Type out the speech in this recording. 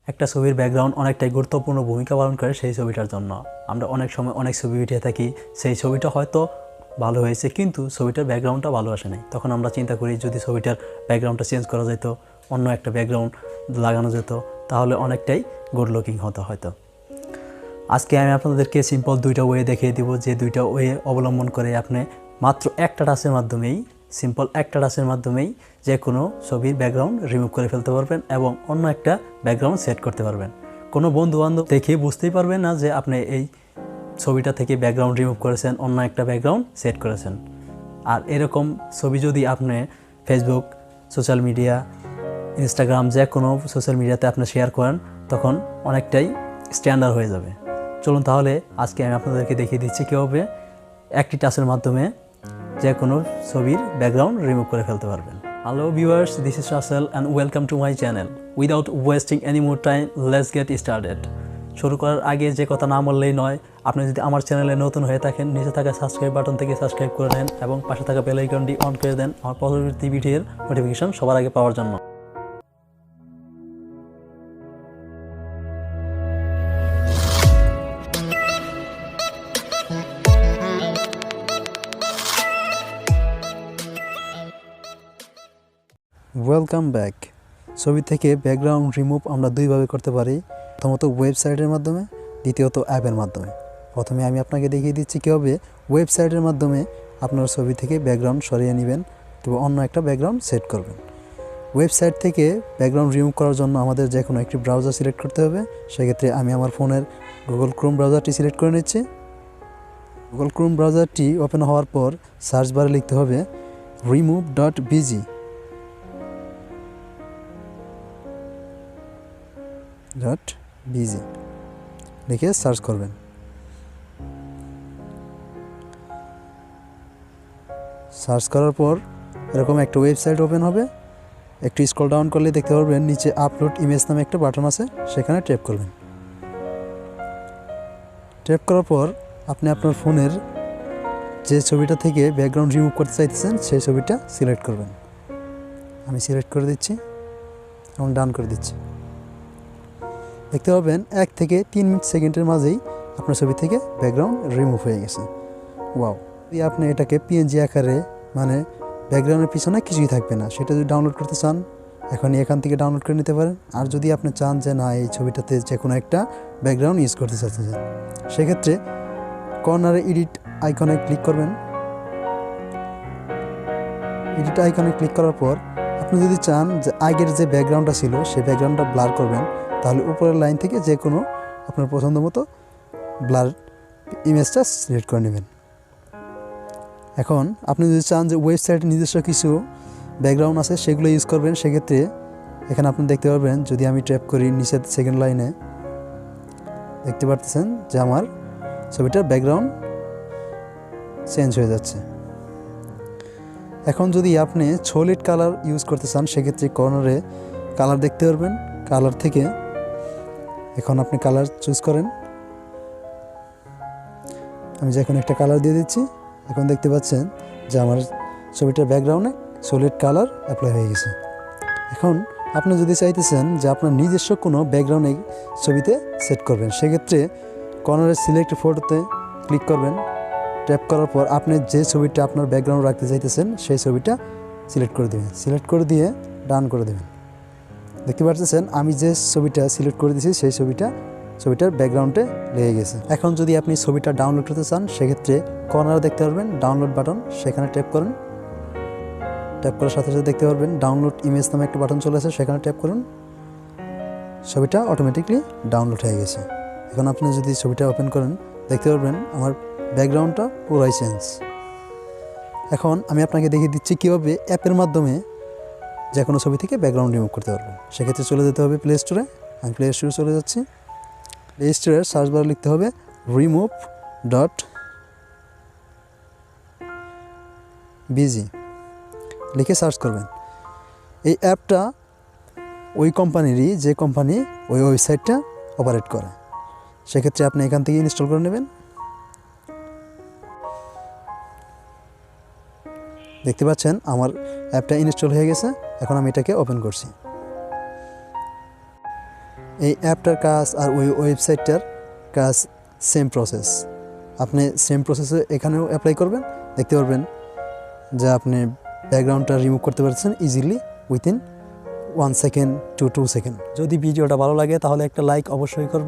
একটা ছবির ব্যাকগ্রাউন্ড অনেকটাই গুরুত্বপূর্ণ ভূমিকা পালন করে সেই ছবিটার জন্য। আমরা অনেক সময় অনেক ছবি উঠিয়ে থাকি, সেই ছবিটা হয়তো ভালো হয়েছে কিন্তু ছবিটার ব্যাকগ্রাউন্ডটা ভালো আসে নাই। তখন আমরা চিন্তা করি যদি ছবিটার ব্যাকগ্রাউন্ডটা চেঞ্জ করা যেত, অন্য একটা ব্যাকগ্রাউন্ড লাগানো যেত, তাহলে অনেকটাই গুড লুকিং হতো হয়তো। আজকে আমি আপনাদেরকে সিম্পল দুইটা ওয়ে দেখিয়ে দিব, যে দুইটা ওয়ে অবলম্বন করে আপনি মাত্র একটা টাচের মাধ্যমেই, সিম্পল একটা টাচের মাধ্যমেই যে কোনো ছবির ব্যাকগ্রাউন্ড রিমুভ করে ফেলতে পারবেন এবং অন্য একটা ব্যাকগ্রাউন্ড সেট করতে পারবেন। কোনো বন্ধুবান্ধব দেখে বুঝতেই পারবেন না যে আপনি এই ছবিটা থেকে ব্যাকগ্রাউন্ড রিমুভ করেছেন, অন্য একটা ব্যাকগ্রাউন্ড সেট করেছেন। আর এরকম ছবি যদি আপনি ফেসবুক, সোশ্যাল মিডিয়া, ইনস্টাগ্রাম, যে কোনো সোশ্যাল মিডিয়াতে আপনি শেয়ার করেন, তখন অনেকটাই স্ট্যান্ডার্ড হয়ে যাবে। চলুন তাহলে আজকে আমি আপনাদেরকে দেখিয়ে দিচ্ছি কীভাবে একটি টাচের মাধ্যমে যে কোনো ছবির ব্যাকগ্রাউন্ড রিমুভ করে ফেলতে পারবেন। Hello viewers, this is Rasel and welcome to my channel. Without wasting any more time, let's get started. শুরু করার আগে যে কথা না বললেই নয়, আপনি যদি আমার চ্যানেলে নতুন হয়ে থাকেন, নিচে থাকা সাবস্ক্রাইব বাটন থেকে সাবস্ক্রাইব করে নেন এবং পাশে থাকা বেল আইকনটি অন করে দেন আমার পরবর্তী ভিডিওর নোটিফিকেশন সবার আগে পাওয়ার জন্য। Welcome back. ছবি থেকে ব্যাকগ্রাউন্ড রিমুভ আমরা দুইভাবে করতে পারি, প্রথমত ওয়েবসাইটের মাধ্যমে, দ্বিতীয়ত অ্যাপের মাধ্যমে। প্রথমে আমি আপনাকে দেখিয়ে দিচ্ছি কীভাবে ওয়েবসাইটের মাধ্যমে আপনার ছবি থেকে ব্যাকগ্রাউন্ড সরিয়ে নেবেন এবং অন্য একটা ব্যাকগ্রাউন্ড সেট করবেন। ওয়েবসাইট থেকে ব্যাকগ্রাউন্ড রিমুভ করার জন্য আমাদের যে কোনো একটি ব্রাউজার সিলেক্ট করতে হবে। সেক্ষেত্রে আমি আমার ফোনের গুগল ক্রোম ব্রাউজারটি সিলেক্ট করে নিচ্ছি। গুগল ক্রোম ব্রাউজারটি ওপেন হওয়ার পর সার্চ বারে লিখতে হবে remove.bg। লিখে সার্চ করবেন। সার্চ করার পর এরকম একটা ওয়েবসাইট ওপেন হবে। একটু স্ক্রল ডাউন করলে দেখতে পারবেন নিচে আপলোড ইমেজ নামে একটা বাটন আছে, সেখানে ট্যাপ করবেন। ট্যাপ করার পর আপনি আপনার ফোনের যে ছবিটা থেকে ব্যাকগ্রাউন্ড রিমুভ করতে চাইতেছেন সেই ছবিটা সিলেক্ট করবেন। আমি সিলেক্ট করে দিচ্ছি এবং ডান করে দিচ্ছি। দেখতে পাবেন 1 থেকে 3 সেকেন্ডের মাঝেই আপনার ছবি থেকে ব্যাকগ্রাউন্ড রিমুভ হয়ে গেছে। ওয়াও! যদি আপনি এটাকে পিএনজি আকারে, মানে ব্যাকগ্রাউন্ডের পিছনে কিছুই থাকবে না, সেটা যদি ডাউনলোড করতে চান এখনই এখান থেকে ডাউনলোড করে নিতে পারেন। আর যদি আপনি চান যে না, এই ছবিটাতে যে কোনো একটা ব্যাকগ্রাউন্ড ইউজ করতে চাচ্ছেন, সেক্ষেত্রে কর্নারে এডিট আইকনে ক্লিক করবেন। এডিট আইকনে ক্লিক করার পর আপনি যদি চান যে আগের যে ব্যাকগ্রাউন্ডটা ছিল সেই ব্যাকগ্রাউন্ডটা ব্লার করবেন, তাহলে উপরের লাইন থেকে যে কোনো আপনার পছন্দ মতো ব্লার ইমেজটা সিলেক্ট করে নেবেন। এখন আপনি যদি চান যে ওয়েবসাইটের নিজস্ব কিছু ব্যাকগ্রাউন্ড আছে সেগুলো ইউজ করবেন, সেক্ষেত্রে এখানে আপনি দেখতে পারবেন, যদি আমি ট্যাপ করি নিচের সেকেন্ড লাইনে, দেখতে পারতেছেন যে আমার ছবিটার ব্যাকগ্রাউন্ড চেঞ্জ হয়ে যাচ্ছে। এখন যদি আপনি সলিড কালার ইউজ করতে চান, সেক্ষেত্রে কর্নারে কালার দেখতে পারবেন। কালার থেকে এখন আপনি কালার চুজ করেন। আমি যে কোনো একটা কালার দিয়ে দিচ্ছি। এখন দেখতে পাচ্ছেন যে আমার ছবিটার ব্যাকগ্রাউন্ডে সলিড কালার অ্যাপ্লাই হয়ে গেছে। এখন আপনি যদি চাইতেছেন যে আপনার নিজস্ব কোনো ব্যাকগ্রাউন্ড এই ছবিতে সেট করবেন, সেক্ষেত্রে কর্নারের সিলেক্ট ফটোতে ক্লিক করবেন। ট্যাপ করার পর আপনি যে ছবিটা আপনার ব্যাকগ্রাউন্ড রাখতে চাইতেছেন সেই ছবিটা সিলেক্ট করে দেবেন। সিলেক্ট করে দিয়ে ডান করে দেবেন। দেখতে পাচ্ছেন আমি যে ছবিটা সিলেক্ট করে দিয়েছি সেই ছবিটার ব্যাকগ্রাউন্ডে লেগে গেছে। এখন যদি আপনি ছবিটা ডাউনলোড করতে চান, সেক্ষেত্রে কর্নারে দেখতে পারবেন ডাউনলোড বাটন, সেখানে ট্যাপ করেন। ট্যাপ করার সাথে সাথে দেখতে পারবেন ডাউনলোড ইমেজ নামে একটা বাটন চলে আসে, সেখানে ট্যাপ করুন। ছবিটা অটোমেটিকলি ডাউনলোড হয়ে গেছে। এখন আপনি যদি ছবিটা ওপেন করেন, দেখতে পারবেন আমার ব্যাকগ্রাউন্ডটা পুরাই চেঞ্জ। এখন আমি আপনাকে দেখিয়ে দিচ্ছি কীভাবে অ্যাপের মাধ্যমে যে কোনো ছবি থেকে ব্যাকগ্রাউন্ড রিমুভ করতে পারবেন। সেক্ষেত্রে চলে যেতে হবে প্লে স্টোরে। আমি প্লে স্টোরে চলে যাচ্ছি। প্লে স্টোরের সার্চ বারে লিখতে হবে remove.bg লিখে সার্চ করবেন। এই অ্যাপটা ওই কোম্পানিরই যে কোম্পানি ওই ওয়েবসাইটটা অপারেট করে, সেক্ষেত্রে আপনি এখান থেকে ইনস্টল করে নেবেন। দেখতে পাচ্ছেন আমার অ্যাপটা ইনস্টল হয়ে গেছে। এখন আমি এটাকে ওপেন করছি। এই অ্যাপটার কাজ আর ওই ওয়েবসাইটটার কাজ সেম প্রসেস। আপনি সেম প্রসেসে এখানেও অ্যাপ্লাই করবেন, দেখতে পারবেন যে আপনি ব্যাকগ্রাউন্ডটা রিমুভ করতে পারছেন easily within 1 second to 2 second. যদি ভিডিওটা ভালো লাগে তাহলে একটা লাইক অবশ্যই করবেন।